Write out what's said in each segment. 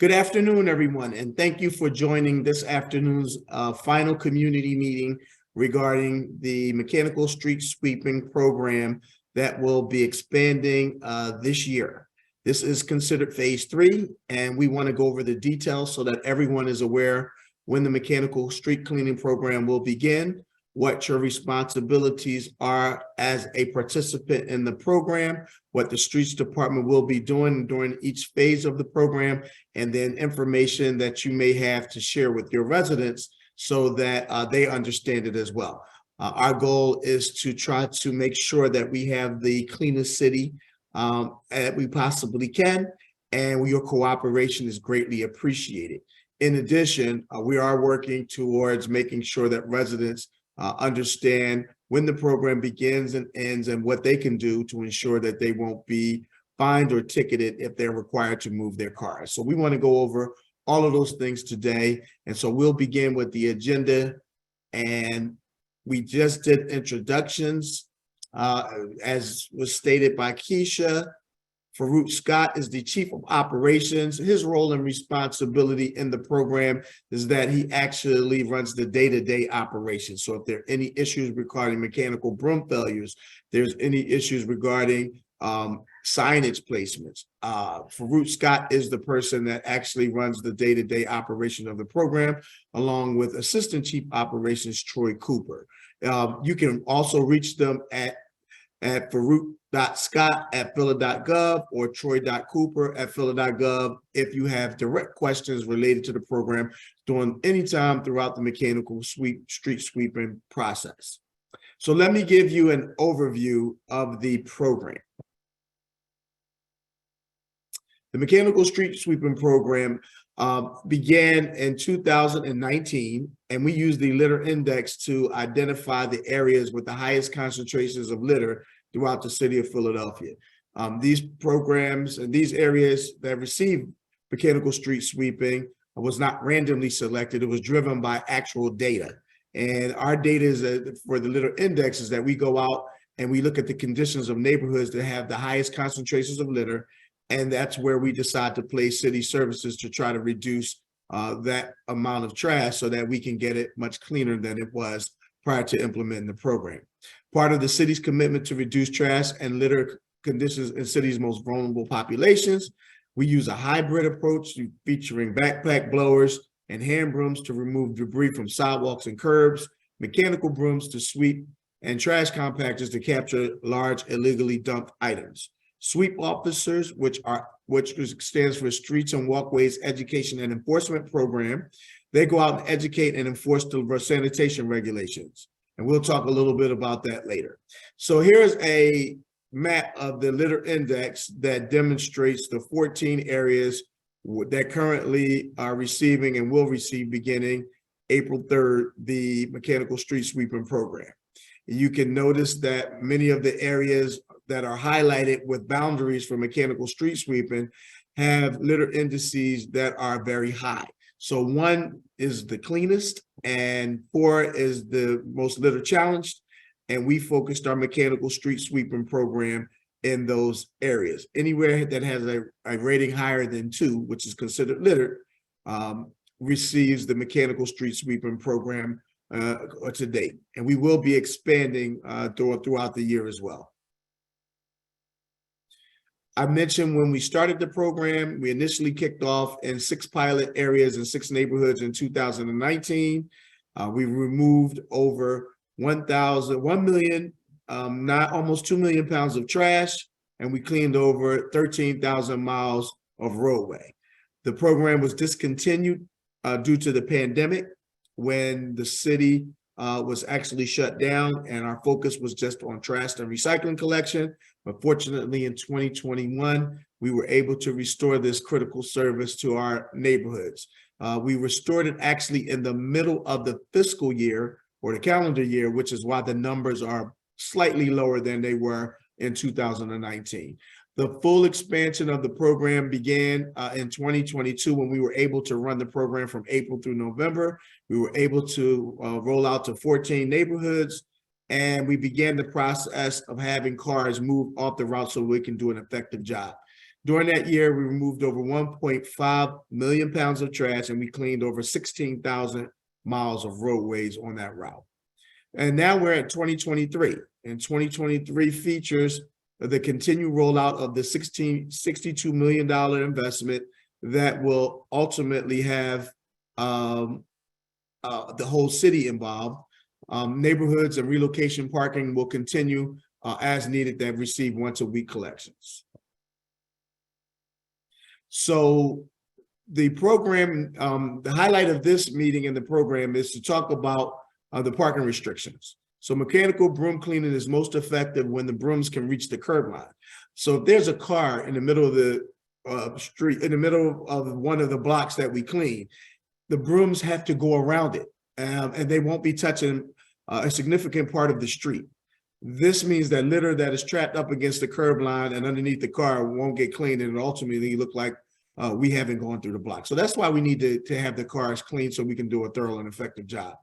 Good afternoon, everyone, and thank you for joining this afternoon's final community meeting regarding the mechanical street sweeping program that will be expanding this year. This is considered phase 3, and we want to go over the details so that everyone is aware when the mechanical street cleaning program will begin, what your responsibilities are as a participant in the program, what the streets department will be doing during each phase of the program, and then information that you may have to share with your residents so that they understand it as well. Our goal is to try to make sure that we have the cleanest city that we possibly can, and your cooperation is greatly appreciated. In addition, we are working towards making sure that residents understand when the program begins and ends and what they can do to ensure that they won't be fined or ticketed if they're required to move their cars. So we want to go over all of those things today. And so we'll begin with the agenda. And we just did introductions, as was stated by Keisha. Farouk Scott is the Chief of Operations. His role and responsibility in the program is that he actually runs the day-to-day operations. So if there are any issues regarding mechanical broom failures, there's any issues regarding signage placements, Farouk Scott is the person that actually runs the day-to-day operation of the program, along with Assistant Chief Operations Troy Cooper. You can also reach them at farouk.scott@phila.gov or troy.cooper@phila.gov if you have direct questions related to the program during any time throughout the mechanical street sweeping process. So let me give you an overview of the program. The mechanical street sweeping program began in 2019, and we use the litter index to identify the areas with the highest concentrations of litter throughout the city of Philadelphia. These programs and these areas that receive mechanical street sweeping was not randomly selected. It was driven by actual data. And our data is for the litter index is that we go out and we look at the conditions of neighborhoods that have the highest concentrations of litter. And that's where we decide to place city services to try to reduce that amount of trash so that we can get it much cleaner than it was prior to implementing the program. Part of the city's commitment to reduce trash and litter conditions in city's most vulnerable populations, we use a hybrid approach featuring backpack blowers and hand brooms to remove debris from sidewalks and curbs, mechanical brooms to sweep, and trash compactors to capture large illegally dumped items. Sweep officers, which stands for Streets and Walkways Education and Enforcement Program, they go out and educate and enforce the sanitation regulations. And we'll talk a little bit about that later. So here's a map of the litter index that demonstrates the 14 areas that currently are receiving and will receive beginning April 3rd, the mechanical street sweeping program. You can notice that many of the areas that are highlighted with boundaries for mechanical street sweeping have litter indices that are very high. So 1 is the cleanest and 4 is the most litter challenged. And we focused our mechanical street sweeping program in those areas. Anywhere that has a rating higher than 2, which is considered litter, receives the mechanical street sweeping program to date. And we will be expanding throughout the year as well. I mentioned when we started the program, we initially kicked off in 6 pilot areas in 6 neighborhoods in 2019. We removed over 1 million, almost 2 million pounds of trash, and we cleaned over 13,000 miles of roadway. The program was discontinued due to the pandemic when the city was actually shut down and our focus was just on trash and recycling collection. But fortunately, in 2021, we were able to restore this critical service to our neighborhoods. We restored it actually in the middle of the fiscal year or the calendar year, which is why the numbers are slightly lower than they were in 2019. The full expansion of the program began in 2022 when we were able to run the program from April through November. We were able to roll out to 14 neighborhoods, and we began the process of having cars move off the route so we can do an effective job. During that year, we removed over 1.5 million pounds of trash, and we cleaned over 16,000 miles of roadways on that route. And now we're at 2023, and 2023 features the continued rollout of the $62 million investment that will ultimately have the whole city involved. Neighborhoods and relocation parking will continue as needed that receive once-a-week collections. So the program, the highlight of this meeting in the program is to talk about the parking restrictions. So mechanical broom cleaning is most effective when the brooms can reach the curb line. So if there's a car in the middle of the street, in the middle of one of the blocks that we clean, the brooms have to go around it, and they won't be touching a significant part of the street. This means that litter that is trapped up against the curb line and underneath the car won't get cleaned, and ultimately look like we haven't gone through the block. So that's why we need to have the cars clean, so we can do a thorough and effective job.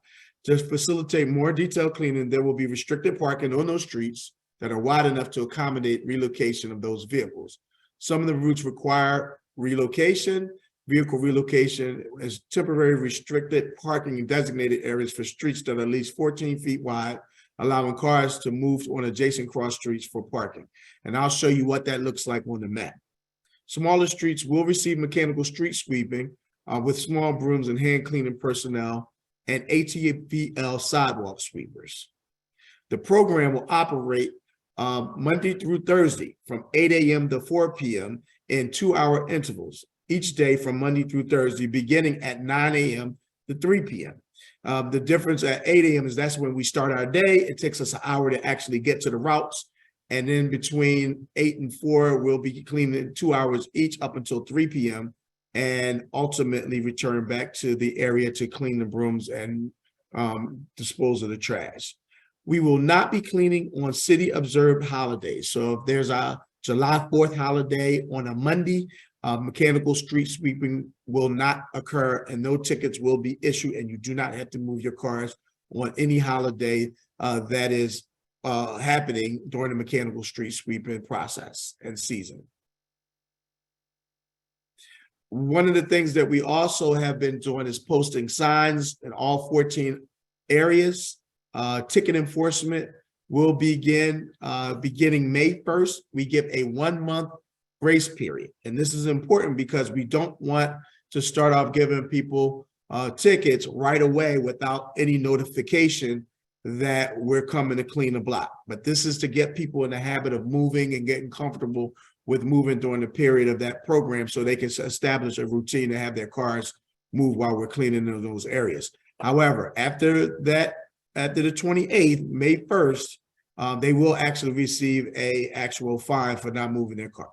To facilitate more detailed cleaning, there will be restricted parking on those streets that are wide enough to accommodate relocation of those vehicles. Some of the routes require relocation. Vehicle relocation is temporary restricted parking in designated areas for streets that are at least 14 feet wide, allowing cars to move on adjacent cross streets for parking. And I'll show you what that looks like on the map. Smaller streets will receive mechanical street sweeping with small brooms and hand cleaning personnel and ATVL sidewalk sweepers. The program will operate Monday through Thursday from 8 a.m. to 4 p.m. in 2-hour intervals each day from Monday through Thursday, beginning at 9 a.m. to 3 p.m. The difference at 8 a.m. is that's when we start our day. It takes us an hour to actually get to the routes. And then between 8 and 4, we'll be cleaning 2 hours each up until 3 p.m. and ultimately return back to the area to clean the brooms and dispose of the trash. We will not be cleaning on city observed holidays. So if there's a July 4th holiday on a Monday, mechanical street sweeping will not occur and no tickets will be issued, and you do not have to move your cars on any holiday that is happening during the mechanical street sweeping process and season. One of the things that we also have been doing is posting signs in all 14 areas. Ticket enforcement will begin beginning May 1st. We give a 1-month grace period. And this is important because we don't want to start off giving people tickets right away without any notification that we're coming to clean the block. But this is to get people in the habit of moving and getting comfortable with moving during the period of that program so they can establish a routine to have their cars move while we're cleaning in those areas. However, after the 28th, May 1st, they will actually receive an actual fine for not moving their car.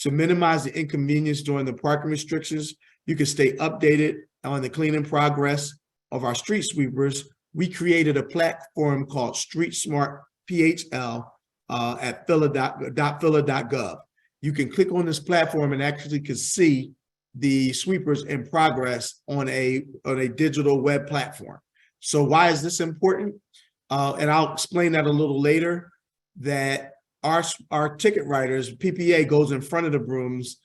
To minimize the inconvenience during the parking restrictions, you can stay updated on the cleaning progress of our street sweepers. We created a platform called Street Smart PHL at phila.gov. You can click on this platform and actually can see the sweepers in progress on a digital web platform. So why is this important? And I'll explain that a little later, that our ticket writers, PPA, goes in front of the brooms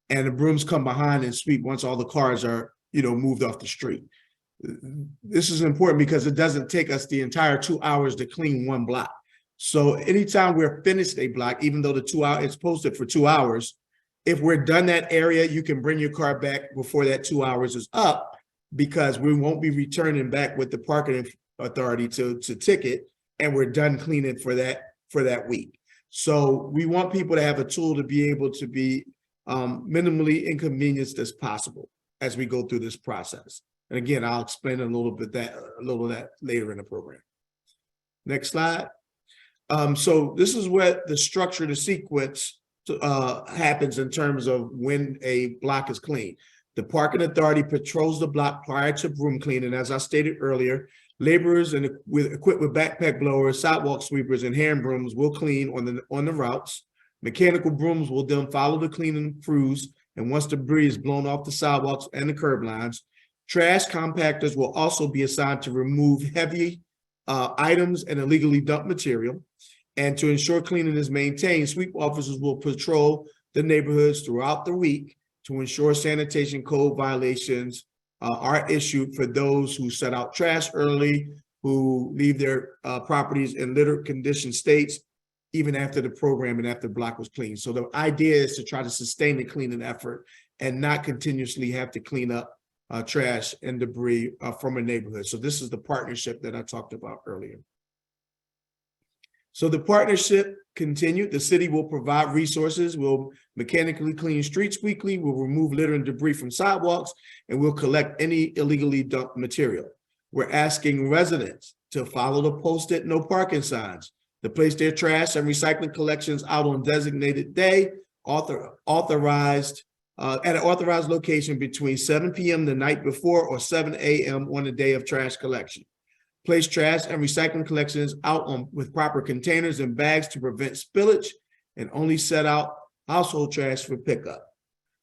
and the brooms come behind and sweep once all the cars are, moved off the street. This is important because it doesn't take us the entire 2 hours to clean one block. So anytime we're finished a block, even though the 2 hours, it's posted for 2 hours, if we're done that area, you can bring your car back before that 2 hours is up, because we won't be returning back with the parking authority to ticket, and we're done cleaning for that week. So we want people to have a tool to be able to be minimally inconvenienced as possible as we go through this process. And again, I'll explain a little of that later in the program. Next slide. So this is what the structure, the sequence happens in terms of when a block is cleaned. The parking authority patrols the block prior to broom cleaning. As I stated earlier, laborers and equipped with backpack blowers, sidewalk sweepers, and hand brooms will clean on the routes. Mechanical brooms will then follow the cleaning crews, and once debris is blown off the sidewalks and the curb lines, trash compactors will also be assigned to remove heavy items and illegally dumped material. And to ensure cleaning is maintained, sweep officers will patrol the neighborhoods throughout the week to ensure sanitation code violations are issued for those who set out trash early, who leave their properties in litter condition states, even after the program and after the block was cleaned. So the idea is to try to sustain the cleaning effort and not continuously have to clean up trash and debris from a neighborhood. So this is the partnership that I talked about earlier. So the partnership continued. The city will provide resources, will mechanically clean streets weekly, will remove litter and debris from sidewalks, and will collect any illegally dumped material. We're asking residents to follow the posted no parking signs, to place their trash and recycling collections out on designated day, authorized at an authorized location between 7 p.m. the night before or 7 a.m. on the day of trash collection. Place trash and recycling collections out with proper containers and bags to prevent spillage, and only set out household trash for pickup.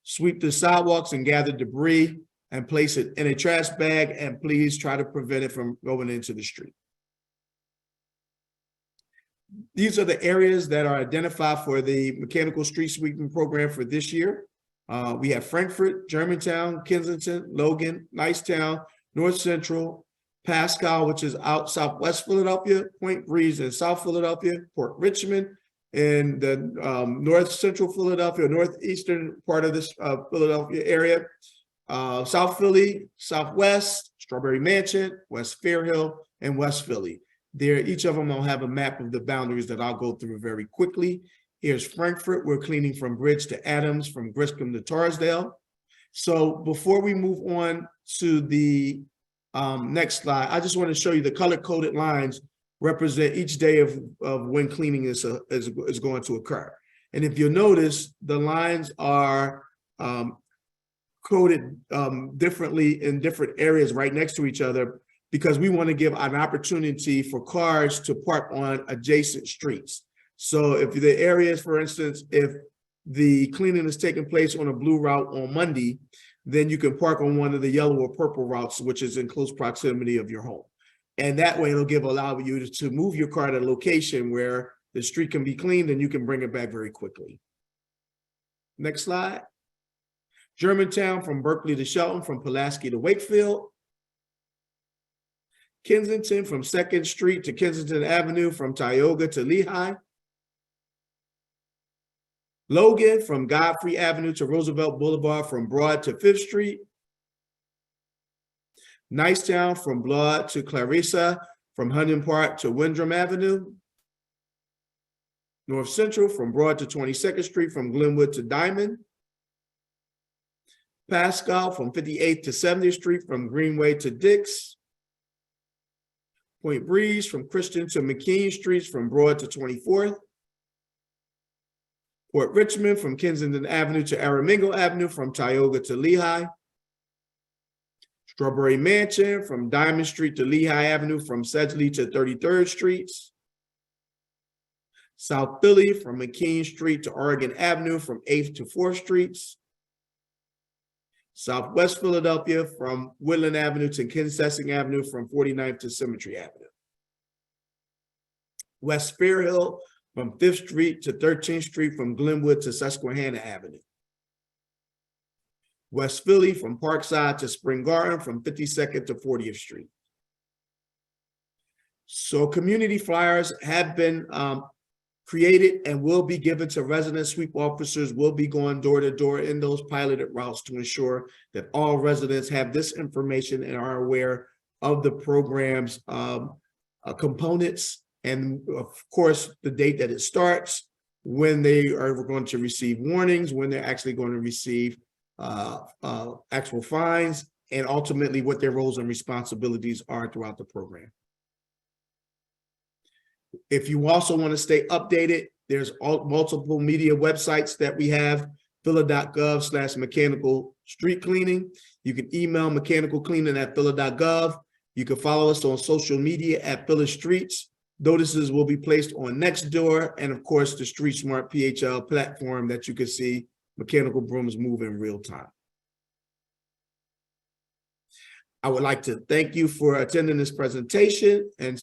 Sweep the sidewalks and gather debris and place it in a trash bag, and please try to prevent it from going into the street. These are the areas that are identified for the mechanical street sweeping program for this year. We have Frankfort, Germantown, Kensington, Logan, Nicetown, North Central, Pascal, which is out southwest Philadelphia, Point Breeze in South Philadelphia, Port Richmond in the north central Philadelphia, northeastern part of this Philadelphia area, South Philly, Southwest, Strawberry Mansion, West Fairhill, and West Philly. Each of them will have a map of the boundaries that I'll go through very quickly. Here's Frankfort. We're cleaning from Bridge to Adams, from Griscom to Torresdale. So before we move on to the next slide, I just want to show you the color-coded lines represent each day of when cleaning is going to occur. And if you'll notice, the lines are coded differently in different areas right next to each other, because we want to give an opportunity for cars to park on adjacent streets. So if the areas, for instance, if the cleaning is taking place on a blue route on Monday, then you can park on one of the yellow or purple routes, which is in close proximity of your home. And that way it'll allow you to move your car to a location where the street can be cleaned and you can bring it back very quickly. Next slide. Germantown, from Berkeley to Shelton, from Pulaski to Wakefield. Kensington, from 2nd Street to Kensington Avenue, from Tioga to Lehigh. Logan, from Godfrey Avenue to Roosevelt Boulevard, from Broad to 5th Street. Nicetown, from Blood to Clarissa, from Huntington Park to Wyndham Avenue. North Central, from Broad to 22nd Street, from Glenwood to Diamond. Pascal, from 58th to 70th Street, from Greenway to Dix. Point Breeze, from Christian to McKean Streets, from Broad to 24th. Port Richmond, from Kensington Avenue to Aramingo Avenue, from Tioga to Lehigh. Strawberry Mansion, from Diamond Street to Lehigh Avenue, from Sedgley to 33rd Streets. South Philly, from McKean Street to Oregon Avenue, from 8th to 4th Streets. Southwest Philadelphia, from Woodland Avenue to Kinsessing Avenue, from 49th to Cemetery Avenue. West Fairhill, from 5th Street to 13th Street, from Glenwood to Susquehanna Avenue. West Philly, from Parkside to Spring Garden, from 52nd to 40th Street. So community flyers have been created and will be given to resident sweep officers. Will be going door to door in those piloted routes to ensure that all residents have this information and are aware of the program's components, and of course the date that it starts, when they are going to receive warnings, when they're actually going to receive actual fines, and ultimately what their roles and responsibilities are throughout the program. If you also want to stay updated, there's multiple media websites that we have: phila.gov/mechanical street cleaning. You can email mechanicalcleaning@phila.gov. You can follow us on social media at Phila Streets. Notices will be placed on Nextdoor, and of course the Street Smart PHL platform that you can see mechanical brooms move in real time. I would like to thank you for attending this presentation and